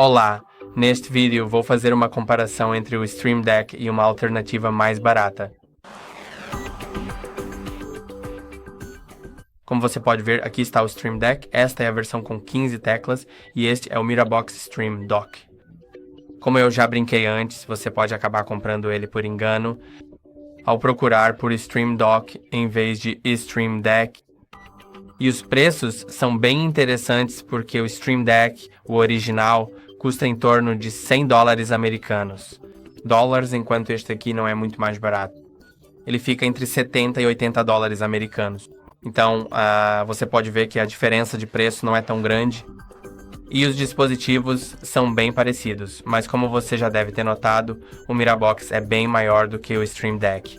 Olá! Neste vídeo vou fazer uma comparação entre o Stream Deck e uma alternativa mais barata. Como você pode ver, aqui está o Stream Deck, esta é a versão com 15 teclas e este é o Mirabox Stream Dock. Como eu já brinquei antes, você pode acabar comprando ele por engano ao procurar por Stream Dock em vez de Stream Deck. E os preços são bem interessantes porque o Stream Deck, o original, custa em torno de $100 americanos. Dólares, enquanto este aqui não é muito mais barato. Ele fica entre $70 e $80 americanos. Então, você pode ver que a diferença de preço não é tão grande. E os dispositivos são bem parecidos, mas como você já deve ter notado, o Mirabox é bem maior do que o Stream Deck.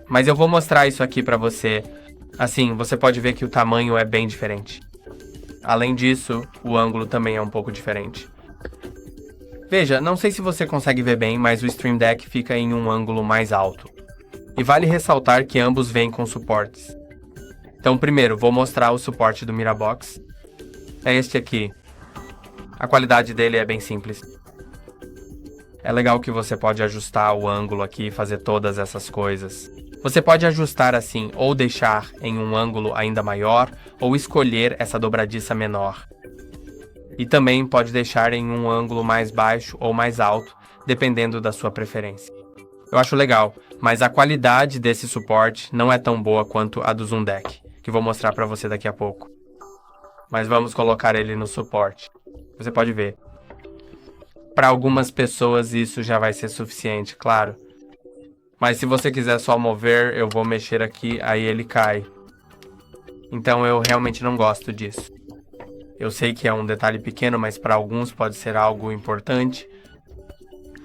Mas eu vou mostrar isso aqui para você. Assim, você pode ver que o tamanho é bem diferente. Além disso, o ângulo também é um pouco diferente. Veja, não sei se você consegue ver bem, mas o Stream Deck fica em um ângulo mais alto. E vale ressaltar que ambos vêm com suportes. Então, primeiro, vou mostrar o suporte do Mirabox. É este aqui. A qualidade dele é bem simples. É legal que você pode ajustar o ângulo aqui e fazer todas essas coisas. Você pode ajustar assim, ou deixar em um ângulo ainda maior, ou escolher essa dobradiça menor. E também pode deixar em um ângulo mais baixo ou mais alto, dependendo da sua preferência. Eu acho legal, mas a qualidade desse suporte não é tão boa quanto a do Zoom Deck, que vou mostrar para você daqui a pouco. Mas vamos colocar ele no suporte. Você pode ver. Para algumas pessoas isso já vai ser suficiente, claro. Mas se você quiser só mover, eu vou mexer aqui, aí ele cai. Então eu realmente não gosto disso. Eu sei que é um detalhe pequeno, mas para alguns pode ser algo importante.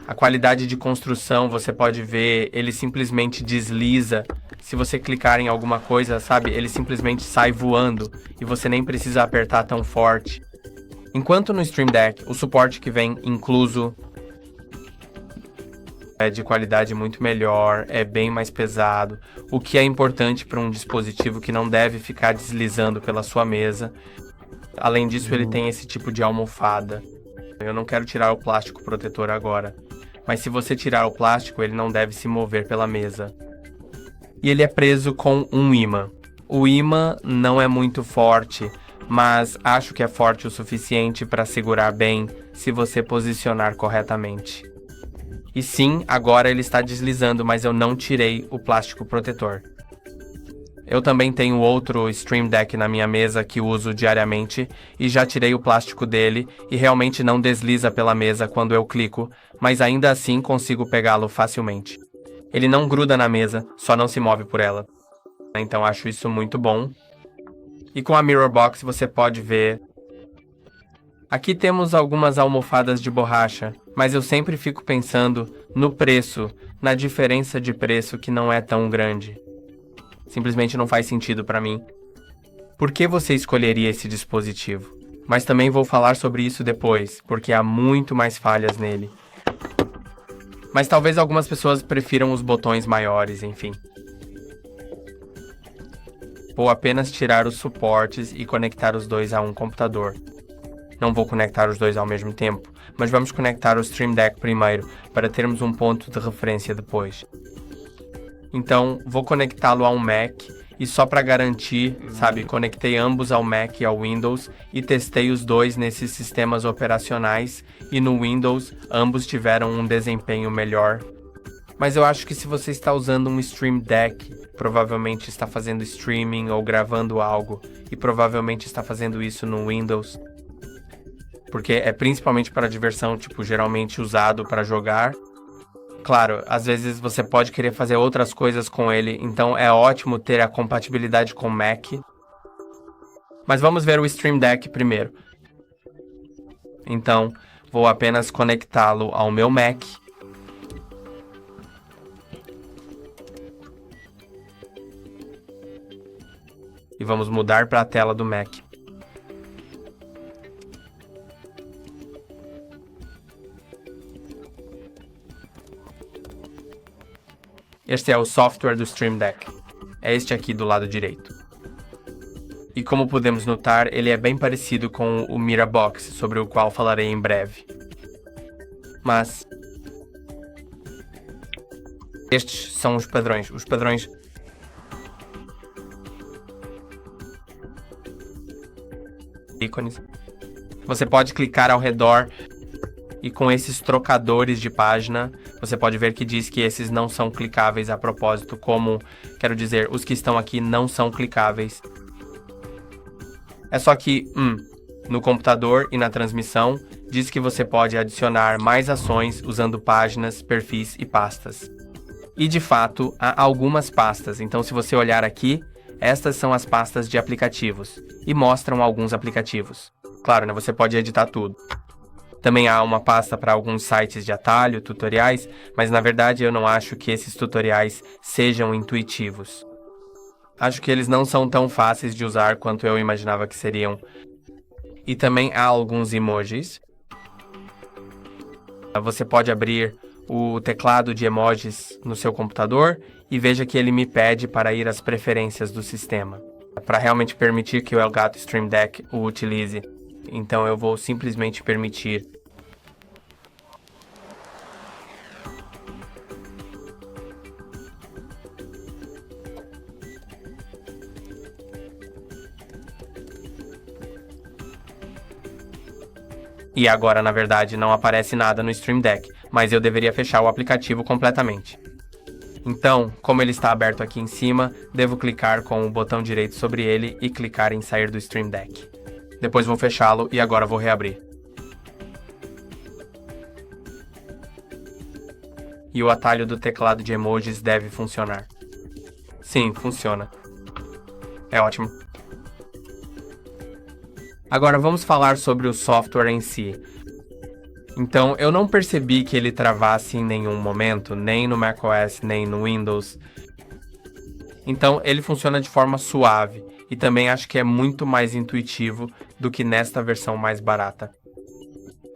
A qualidade de construção, você pode ver, ele simplesmente desliza. Se você clicar em alguma coisa, sabe, ele simplesmente sai voando e você nem precisa apertar tão forte. Enquanto no Stream Deck, o suporte que vem incluso é de qualidade muito melhor, é bem mais pesado, o que é importante para um dispositivo que não deve ficar deslizando pela sua mesa. Além disso, ele tem esse tipo de almofada. Eu não quero tirar o plástico protetor agora, mas se você tirar o plástico, ele não deve se mover pela mesa. E ele é preso com um ímã. O ímã não é muito forte, mas acho que é forte o suficiente para segurar bem se você posicionar corretamente. E sim, agora ele está deslizando, mas eu não tirei o plástico protetor. Eu também tenho outro Stream Deck na minha mesa que uso diariamente e já tirei o plástico dele e realmente não desliza pela mesa quando eu clico, mas ainda assim consigo pegá-lo facilmente. Ele não gruda na mesa, só não se move por ela. Então acho isso muito bom. E com a Mirror Box você pode ver. Aqui temos algumas almofadas de borracha, mas eu sempre fico pensando no preço, na diferença de preço que não é tão grande. Simplesmente não faz sentido para mim. Por que você escolheria esse dispositivo? Mas também vou falar sobre isso depois, porque há muito mais falhas nele. Mas talvez algumas pessoas prefiram os botões maiores, enfim. Vou apenas tirar os suportes e conectar os dois a um computador. Não vou conectar os dois ao mesmo tempo, mas vamos conectar o Stream Deck primeiro, para termos um ponto de referência depois. Então, vou conectá-lo a um Mac, e só para garantir, sabe, conectei ambos ao Mac e ao Windows, e testei os dois nesses sistemas operacionais, e no Windows, ambos tiveram um desempenho melhor. Mas eu acho que se você está usando um Stream Deck, provavelmente está fazendo streaming ou gravando algo, e provavelmente está fazendo isso no Windows, porque é principalmente para diversão, tipo, geralmente usado para jogar. Claro, às vezes você pode querer fazer outras coisas com ele, então é ótimo ter a compatibilidade com Mac. Mas vamos ver o Stream Deck primeiro. Então, vou apenas conectá-lo ao meu Mac. E vamos mudar para a tela do Mac. Este é o software do Stream Deck. É este aqui do lado direito. E como podemos notar, ele é bem parecido com o Mirabox, sobre o qual falarei em breve. Mas estes são os padrões. Os padrões ícones. Você pode clicar ao redor e com esses trocadores de página, você pode ver que diz que esses não são clicáveis a propósito, como, quero dizer, os que estão aqui não são clicáveis. É só que, no computador e na transmissão, diz que você pode adicionar mais ações usando páginas, perfis e pastas. E de fato, há algumas pastas, então se você olhar aqui, estas são as pastas de aplicativos, e mostram alguns aplicativos. Claro, né, você pode editar tudo. Também há uma pasta para alguns sites de atalho, tutoriais, mas na verdade eu não acho que esses tutoriais sejam intuitivos. Acho que eles não são tão fáceis de usar quanto eu imaginava que seriam. E também há alguns emojis. Você pode abrir o teclado de emojis no seu computador e veja que ele me pede para ir às preferências do sistema, para realmente permitir que o Elgato Stream Deck o utilize. Então eu vou simplesmente permitir. E agora, na verdade, não aparece nada no Stream Deck, mas eu deveria fechar o aplicativo completamente. Então, como ele está aberto aqui em cima, devo clicar com o botão direito sobre ele e clicar em sair do Stream Deck. Depois vou fechá-lo e agora vou reabrir. E o atalho do teclado de emojis deve funcionar. Sim, funciona. É ótimo. Agora vamos falar sobre o software em si. Então, eu não percebi que ele travasse em nenhum momento, nem no macOS, nem no Windows. Então, ele funciona de forma suave e também acho que é muito mais intuitivo do que nesta versão mais barata.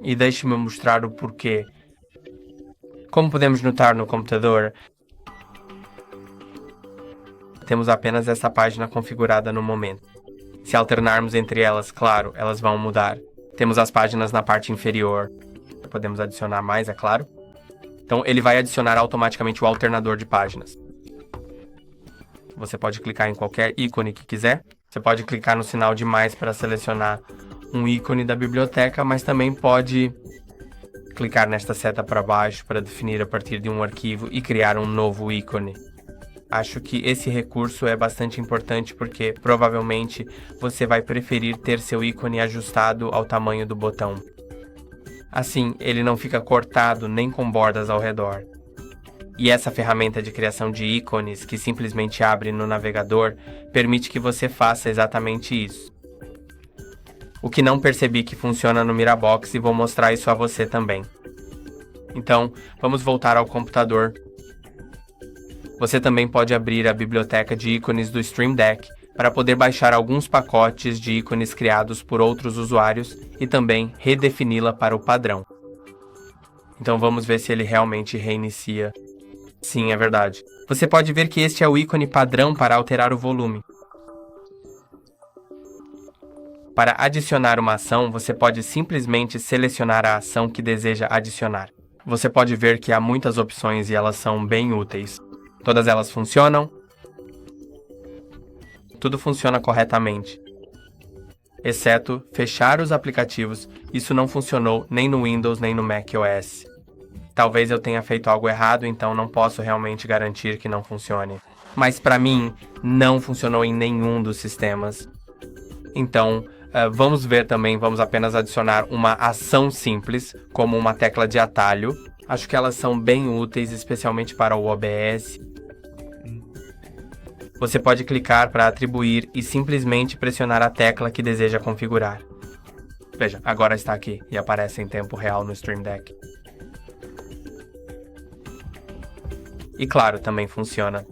E deixe-me mostrar o porquê. Como podemos notar no computador, temos apenas essa página configurada no momento. Se alternarmos entre elas, claro, elas vão mudar. Temos as páginas na parte inferior. Podemos adicionar mais, é claro. Então, ele vai adicionar automaticamente o alternador de páginas. Você pode clicar em qualquer ícone que quiser. Você pode clicar no sinal de mais para selecionar um ícone da biblioteca, mas também pode clicar nesta seta para baixo para definir a partir de um arquivo e criar um novo ícone. Acho que esse recurso é bastante importante porque provavelmente você vai preferir ter seu ícone ajustado ao tamanho do botão. Assim, ele não fica cortado nem com bordas ao redor. E essa ferramenta de criação de ícones, que simplesmente abre no navegador, permite que você faça exatamente isso. O que não percebi que funciona no Mirabox e vou mostrar isso a você também. Então, vamos voltar ao computador. Você também pode abrir a biblioteca de ícones do Stream Deck para poder baixar alguns pacotes de ícones criados por outros usuários e também redefini-la para o padrão. Então vamos ver se ele realmente reinicia. Sim, é verdade. Você pode ver que este é o ícone padrão para alterar o volume. Para adicionar uma ação, você pode simplesmente selecionar a ação que deseja adicionar. Você pode ver que há muitas opções e elas são bem úteis. Todas elas funcionam. Tudo funciona corretamente. Exceto fechar os aplicativos, isso não funcionou nem no Windows nem no macOS. Talvez eu tenha feito algo errado, então não posso realmente garantir que não funcione. Mas para mim, não funcionou em nenhum dos sistemas. Então, vamos ver também, vamos apenas adicionar uma ação simples, como uma tecla de atalho. Acho que elas são bem úteis, especialmente para o OBS. Você pode clicar para atribuir e simplesmente pressionar a tecla que deseja configurar. Veja, agora está aqui e aparece em tempo real no Stream Deck. E claro, também funciona.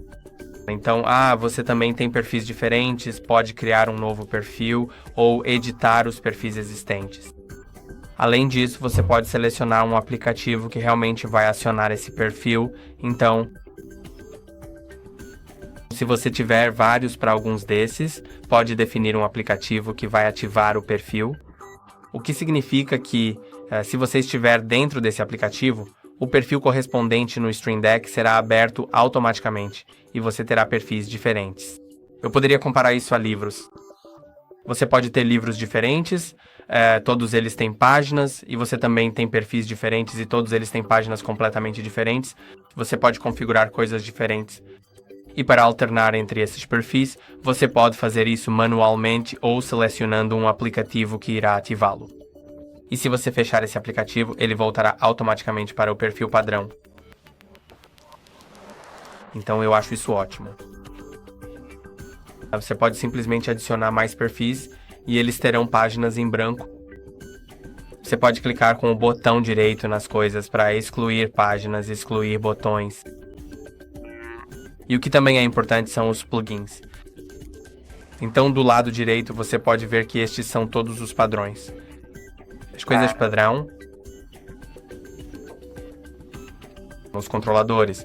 Então, você também tem perfis diferentes, pode criar um novo perfil ou editar os perfis existentes. Além disso, você pode selecionar um aplicativo que realmente vai acionar esse perfil. Então, se você tiver vários para alguns desses, pode definir um aplicativo que vai ativar o perfil, o que significa que, se você estiver dentro desse aplicativo, o perfil correspondente no Stream Deck será aberto automaticamente e você terá perfis diferentes. Eu poderia comparar isso a livros. Você pode ter livros diferentes, todos eles têm páginas, e você também tem perfis diferentes e todos eles têm páginas completamente diferentes. Você pode configurar coisas diferentes. E para alternar entre esses perfis, você pode fazer isso manualmente ou selecionando um aplicativo que irá ativá-lo. E se você fechar esse aplicativo, ele voltará automaticamente para o perfil padrão. Então eu acho isso ótimo. Você pode simplesmente adicionar mais perfis e eles terão páginas em branco. Você pode clicar com o botão direito nas coisas para excluir páginas, excluir botões. E o que também é importante são os plugins. Então, do lado direito, você pode ver que estes são todos os padrões. As coisas padrão, os controladores.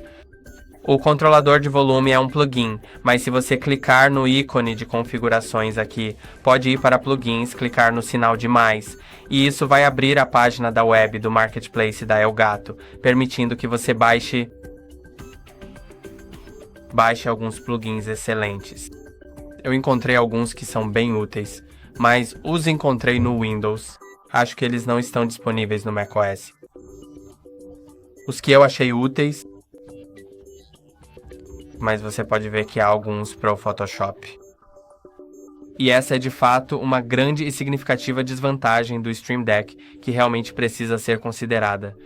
O controlador de volume é um plugin, mas se você clicar no ícone de configurações aqui, pode ir para plugins, clicar no sinal de mais, e isso vai abrir a página da web do Marketplace da Elgato, permitindo que você baixe alguns plugins excelentes. Eu encontrei alguns que são bem úteis, mas os encontrei no Windows. Acho que eles não estão disponíveis no macOS. Os que eu achei úteis, mas você pode ver que há alguns para o Photoshop. E essa é de fato uma grande e significativa desvantagem do Stream Deck, que realmente precisa ser considerada.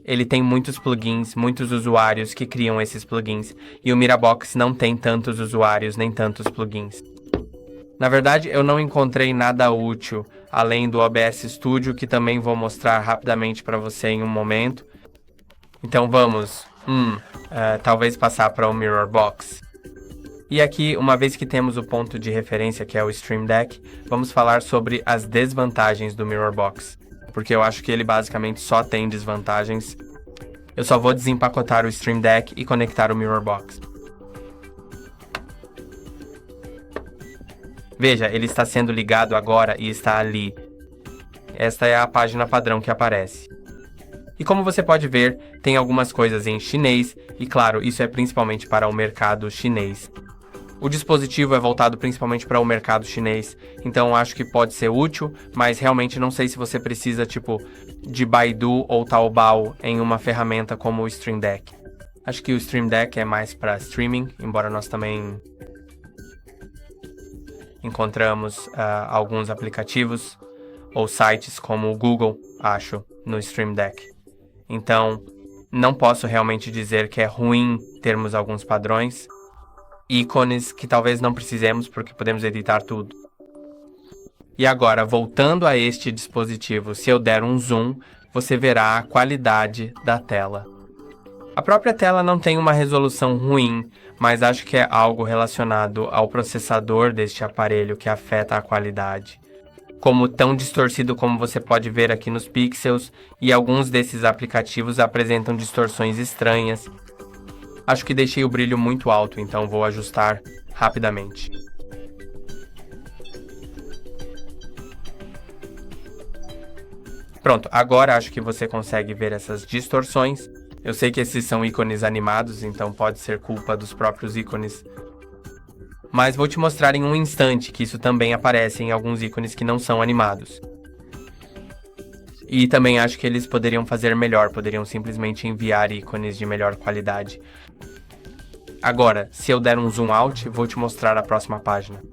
Ele tem muitos plugins, muitos usuários que criam esses plugins, e o Mirabox não tem tantos usuários nem tantos plugins. Na verdade, eu não encontrei nada útil, além do OBS Studio, que também vou mostrar rapidamente para você em um momento. Então vamos, talvez passar para o Mirrorbox. E aqui, uma vez que temos o ponto de referência, que é o Stream Deck, vamos falar sobre as desvantagens do Mirrorbox. Porque eu acho que ele basicamente só tem desvantagens. Eu só vou desempacotar o Stream Deck e conectar o Mirrorbox. Veja, ele está sendo ligado agora e está ali. Esta é a página padrão que aparece. E como você pode ver, tem algumas coisas em chinês, e claro, isso é principalmente para o mercado chinês. O dispositivo é voltado principalmente para o mercado chinês, então acho que pode ser útil, mas realmente não sei se você precisa, de Baidu ou Taobao em uma ferramenta como o Stream Deck. Acho que o Stream Deck é mais para streaming, embora nós também encontramos alguns aplicativos ou sites como o Google, acho, no Stream Deck. Então, não posso realmente dizer que é ruim termos alguns padrões, ícones que talvez não precisemos porque podemos editar tudo. E agora, voltando a este dispositivo, se eu der um zoom, você verá a qualidade da tela. A própria tela não tem uma resolução ruim, mas acho que é algo relacionado ao processador deste aparelho que afeta a qualidade. Como tão distorcido como você pode ver aqui nos pixels, e alguns desses aplicativos apresentam distorções estranhas. Acho que deixei o brilho muito alto, então vou ajustar rapidamente. Pronto, agora acho que você consegue ver essas distorções. Eu sei que esses são ícones animados, então pode ser culpa dos próprios ícones. Mas vou te mostrar em um instante que isso também aparece em alguns ícones que não são animados. E também acho que eles poderiam fazer melhor, poderiam simplesmente enviar ícones de melhor qualidade. Agora, se eu der um zoom out, vou te mostrar a próxima página.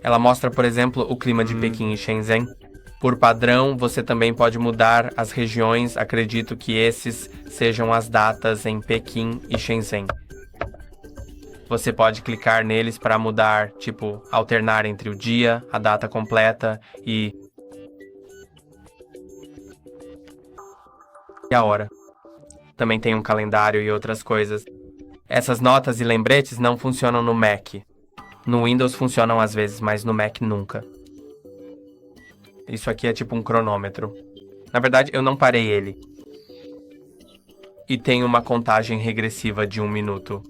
Ela mostra, por exemplo, o clima de Pequim e Shenzhen. Por padrão, você também pode mudar as regiões, acredito que esses sejam as datas em Pequim e Shenzhen. Você pode clicar neles para mudar, alternar entre o dia, a data completa e a hora. Também tem um calendário e outras coisas. Essas notas e lembretes não funcionam no Mac. No Windows funcionam às vezes, mas no Mac nunca. Isso aqui é tipo um cronômetro. Na verdade, eu não parei ele. E tem uma contagem regressiva de 1 minuto.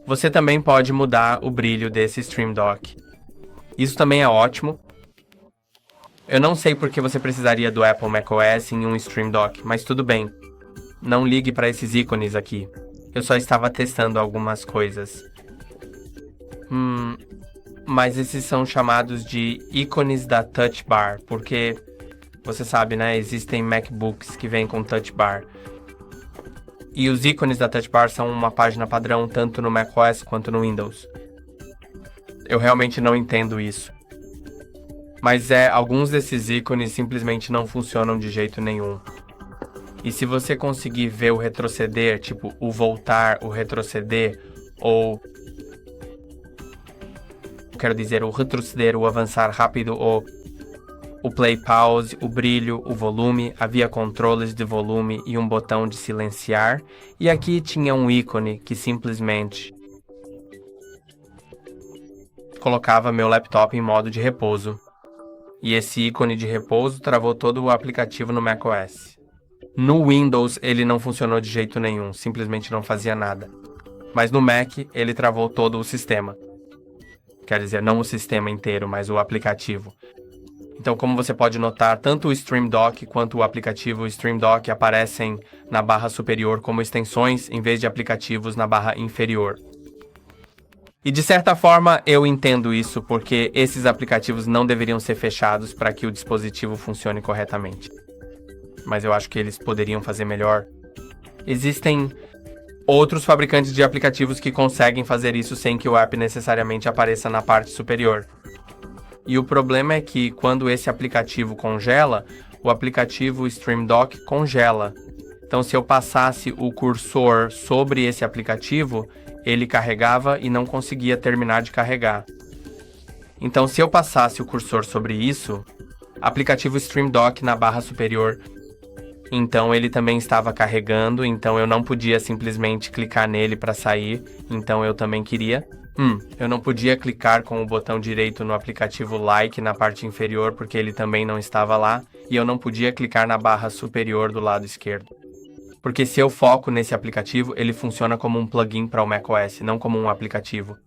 Você também pode mudar o brilho desse Stream Dock. Isso também é ótimo. Eu não sei por que você precisaria do Apple macOS em um Stream Dock, mas tudo bem. Não ligue para esses ícones aqui. Eu só estava testando algumas coisas. Mas esses são chamados de ícones da Touch Bar, porque você sabe, né? Existem MacBooks que vêm com Touch Bar. E os ícones da Touch Bar são uma página padrão tanto no macOS quanto no Windows. Eu realmente não entendo isso. Mas alguns desses ícones simplesmente não funcionam de jeito nenhum. E se você conseguir ver o retroceder, tipo o voltar, o retroceder, ou quero dizer, o retroceder, o avançar rápido, o play pause, o brilho, o volume, havia controles de volume e um botão de silenciar. E aqui tinha um ícone que simplesmente colocava meu laptop em modo de repouso. E esse ícone de repouso travou todo o aplicativo no macOS. No Windows ele não funcionou de jeito nenhum, simplesmente não fazia nada. Mas no Mac ele travou todo o sistema. Quer dizer, não o sistema inteiro, mas o aplicativo. Então, como você pode notar, tanto o Stream Dock quanto o aplicativo Stream Dock aparecem na barra superior como extensões em vez de aplicativos na barra inferior. E de certa forma eu entendo isso, porque esses aplicativos não deveriam ser fechados para que o dispositivo funcione corretamente. Mas eu acho que eles poderiam fazer melhor. Existem outros fabricantes de aplicativos que conseguem fazer isso sem que o app necessariamente apareça na parte superior. E o problema é que quando esse aplicativo congela, o aplicativo Stream Dock congela. Então se eu passasse o cursor sobre esse aplicativo, ele carregava e não conseguia terminar de carregar. Então se eu passasse o cursor sobre isso, aplicativo Stream Dock na barra superior, então ele também estava carregando, então eu não podia simplesmente clicar nele para sair, então eu também queria. Eu não podia clicar com o botão direito no aplicativo Like na parte inferior porque ele também não estava lá, e eu não podia clicar na barra superior do lado esquerdo. Porque se eu foco nesse aplicativo, ele funciona como um plugin para o macOS, não como um aplicativo.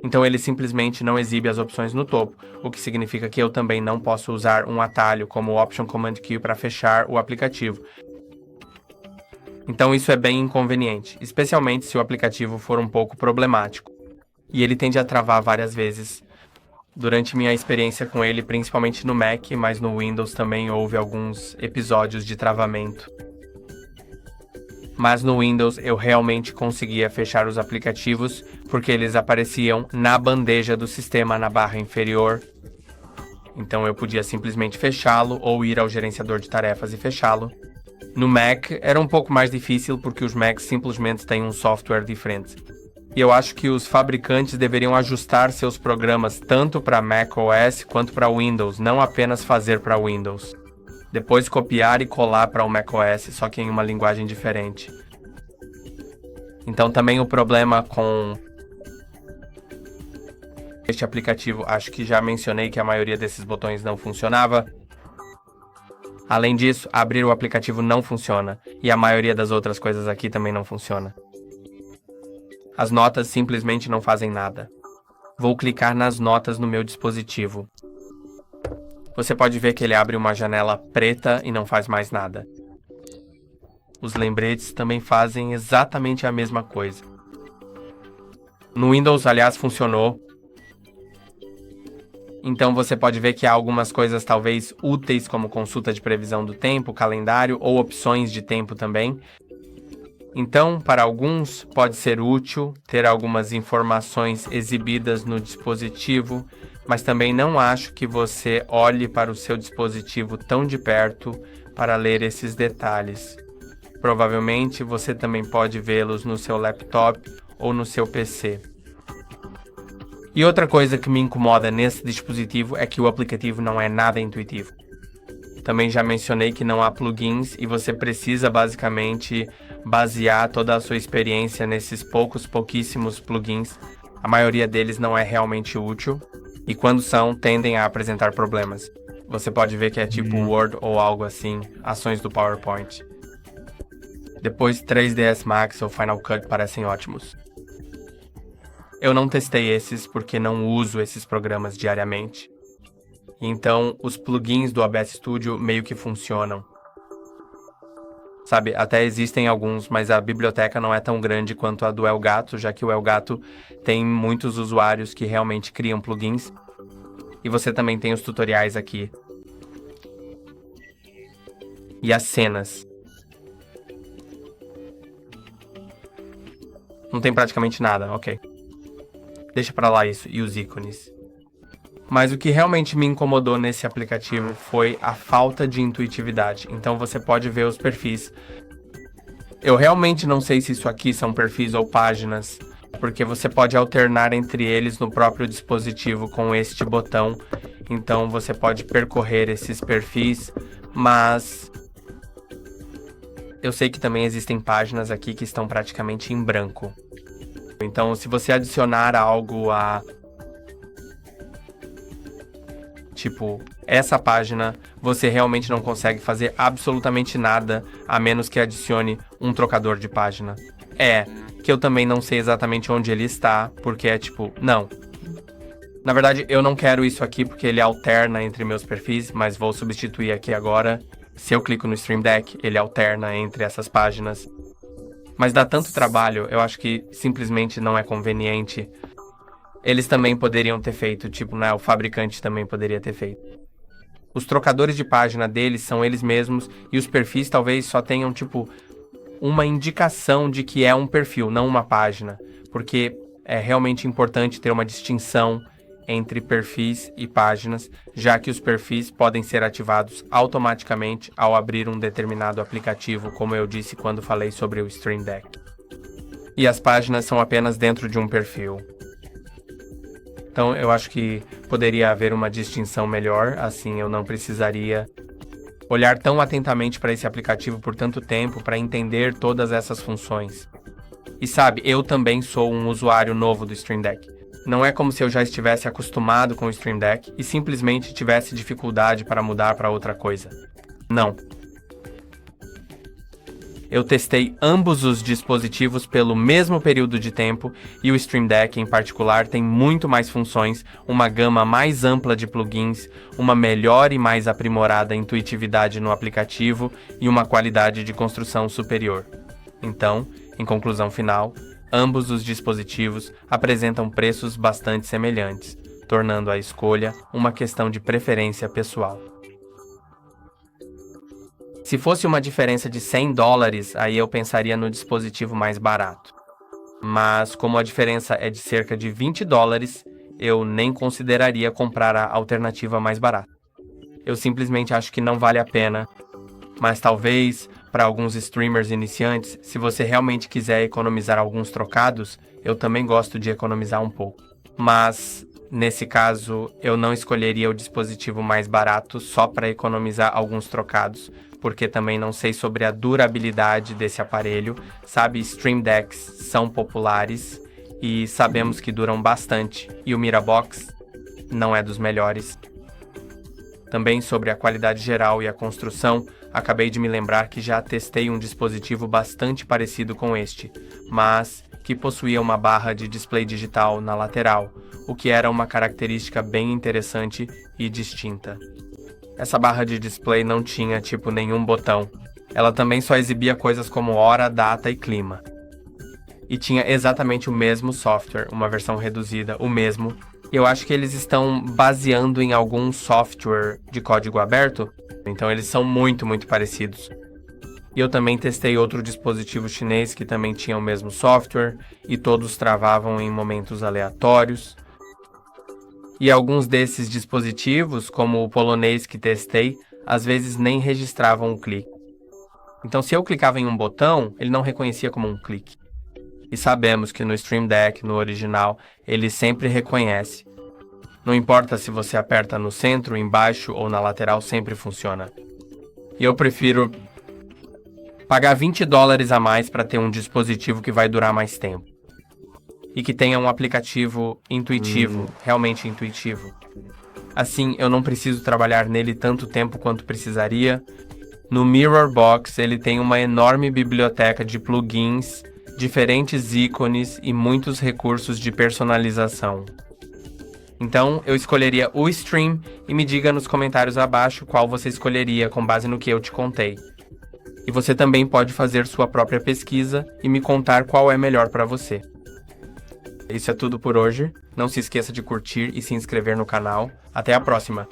Então ele simplesmente não exibe as opções no topo, o que significa que eu também não posso usar um atalho como o Option Command Key para fechar o aplicativo. Então isso é bem inconveniente, especialmente se o aplicativo for um pouco problemático. E ele tende a travar várias vezes. Durante minha experiência com ele, principalmente no Mac, mas no Windows também houve alguns episódios de travamento. Mas no Windows eu realmente conseguia fechar os aplicativos porque eles apareciam na bandeja do sistema na barra inferior. Então eu podia simplesmente fechá-lo ou ir ao gerenciador de tarefas e fechá-lo. No Mac era um pouco mais difícil porque os Macs simplesmente têm um software diferente. E eu acho que os fabricantes deveriam ajustar seus programas tanto para macOS quanto para Windows, não apenas fazer para Windows. Depois copiar e colar para o macOS, só que em uma linguagem diferente. Então também o problema com este aplicativo, acho que já mencionei que a maioria desses botões não funcionava. Além disso, abrir o aplicativo não funciona, e a maioria das outras coisas aqui também não funciona. As notas simplesmente não fazem nada. Vou clicar nas notas no meu dispositivo. Você pode ver que ele abre uma janela preta e não faz mais nada. Os lembretes também fazem exatamente a mesma coisa. No Windows, aliás, funcionou. Então você pode ver que há algumas coisas talvez úteis, como consulta de previsão do tempo, calendário ou opções de tempo também. Então, para alguns, pode ser útil ter algumas informações exibidas no dispositivo, mas também não acho que você olhe para o seu dispositivo tão de perto para ler esses detalhes. Provavelmente você também pode vê-los no seu laptop ou no seu PC. E outra coisa que me incomoda nesse dispositivo é que o aplicativo não é nada intuitivo. Também já mencionei que não há plugins e você precisa basicamente basear toda a sua experiência nesses pouquíssimos plugins. A maioria deles não é realmente útil e quando são, tendem a apresentar problemas. Você pode ver que é tipo Word ou algo assim, ações do PowerPoint. Depois 3ds Max ou Final Cut parecem ótimos. Eu não testei esses porque não uso esses programas diariamente. Então, os plugins do OBS Studio meio que funcionam. Sabe, até existem alguns, mas a biblioteca não é tão grande quanto a do Elgato, já que o Elgato tem muitos usuários que realmente criam plugins. E você também tem os tutoriais aqui. E as cenas. Não tem praticamente nada, ok. Deixa pra lá isso, e os ícones. Mas o que realmente me incomodou nesse aplicativo foi a falta de intuitividade. Então você pode ver os perfis. Eu realmente não sei se isso aqui são perfis ou páginas, porque você pode alternar entre eles no próprio dispositivo com este botão. Então você pode percorrer esses perfis, mas eu sei que também existem páginas aqui que estão praticamente em branco. Então, se você adicionar algo a tipo, essa página, você realmente não consegue fazer absolutamente nada, a menos que adicione um trocador de página. Que eu também não sei exatamente onde ele está, porque é tipo, não. Na verdade, eu não quero isso aqui porque ele alterna entre meus perfis, mas vou substituir aqui agora. Se eu clico no Stream Deck, ele alterna entre essas páginas. Mas dá tanto trabalho, eu acho que simplesmente não é conveniente. Eles também poderiam ter feito, tipo, né, o fabricante também poderia ter feito. Os trocadores de página deles são eles mesmos e os perfis talvez só tenham, tipo, uma indicação de que é um perfil, não uma página. Porque é realmente importante ter uma distinção entre perfis e páginas, já que os perfis podem ser ativados automaticamente ao abrir um determinado aplicativo, como eu disse quando falei sobre o Stream Deck. E as páginas são apenas dentro de um perfil. Então eu acho que poderia haver uma distinção melhor, assim eu não precisaria olhar tão atentamente para esse aplicativo por tanto tempo para entender todas essas funções. E sabe, eu também sou um usuário novo do Stream Deck. Não é como se eu já estivesse acostumado com o Stream Deck e simplesmente tivesse dificuldade para mudar para outra coisa. Não. Eu testei ambos os dispositivos pelo mesmo período de tempo e o Stream Deck em particular tem muito mais funções, uma gama mais ampla de plugins, uma melhor e mais aprimorada intuitividade no aplicativo e uma qualidade de construção superior. Então, em conclusão final, ambos os dispositivos apresentam preços bastante semelhantes, tornando a escolha uma questão de preferência pessoal. Se fosse uma diferença de $100, aí eu pensaria no dispositivo mais barato. Mas como a diferença é de cerca de $20, eu nem consideraria comprar a alternativa mais barata. Eu simplesmente acho que não vale a pena, mas talvez para alguns streamers iniciantes, se você realmente quiser economizar alguns trocados, eu também gosto de economizar um pouco. Mas nesse caso, eu não escolheria o dispositivo mais barato só para economizar alguns trocados, porque também não sei sobre a durabilidade desse aparelho. Sabe, Stream Decks são populares e sabemos que duram bastante, e o Mirabox não é dos melhores. Também sobre a qualidade geral e a construção, acabei de me lembrar que já testei um dispositivo bastante parecido com este, mas que possuía uma barra de display digital na lateral, o que era uma característica bem interessante e distinta. Essa barra de display não tinha, tipo, nenhum botão. Ela também só exibia coisas como hora, data e clima. E tinha exatamente o mesmo software, uma versão reduzida, o mesmo. E eu acho que eles estão baseando em algum software de código aberto, então eles são muito parecidos. E eu também testei outro dispositivo chinês que também tinha o mesmo software, e todos travavam em momentos aleatórios. E alguns desses dispositivos, como o polonês que testei, às vezes nem registravam o clique. Então, se eu clicava em um botão, ele não reconhecia como um clique. E sabemos que no Stream Deck, no original, ele sempre reconhece. Não importa se você aperta no centro, embaixo ou na lateral, sempre funciona. E eu prefiro pagar $20 a mais para ter um dispositivo que vai durar mais tempo. E que tenha um aplicativo intuitivo, realmente intuitivo. Assim, eu não preciso trabalhar nele tanto tempo quanto precisaria. No Mirror Box, ele tem uma enorme biblioteca de plugins diferentes ícones e muitos recursos de personalização. Então, eu escolheria o Stream e me diga nos comentários abaixo qual você escolheria com base no que eu te contei. E você também pode fazer sua própria pesquisa e me contar qual é melhor para você. Isso é tudo por hoje. Não se esqueça de curtir e se inscrever no canal. Até a próxima!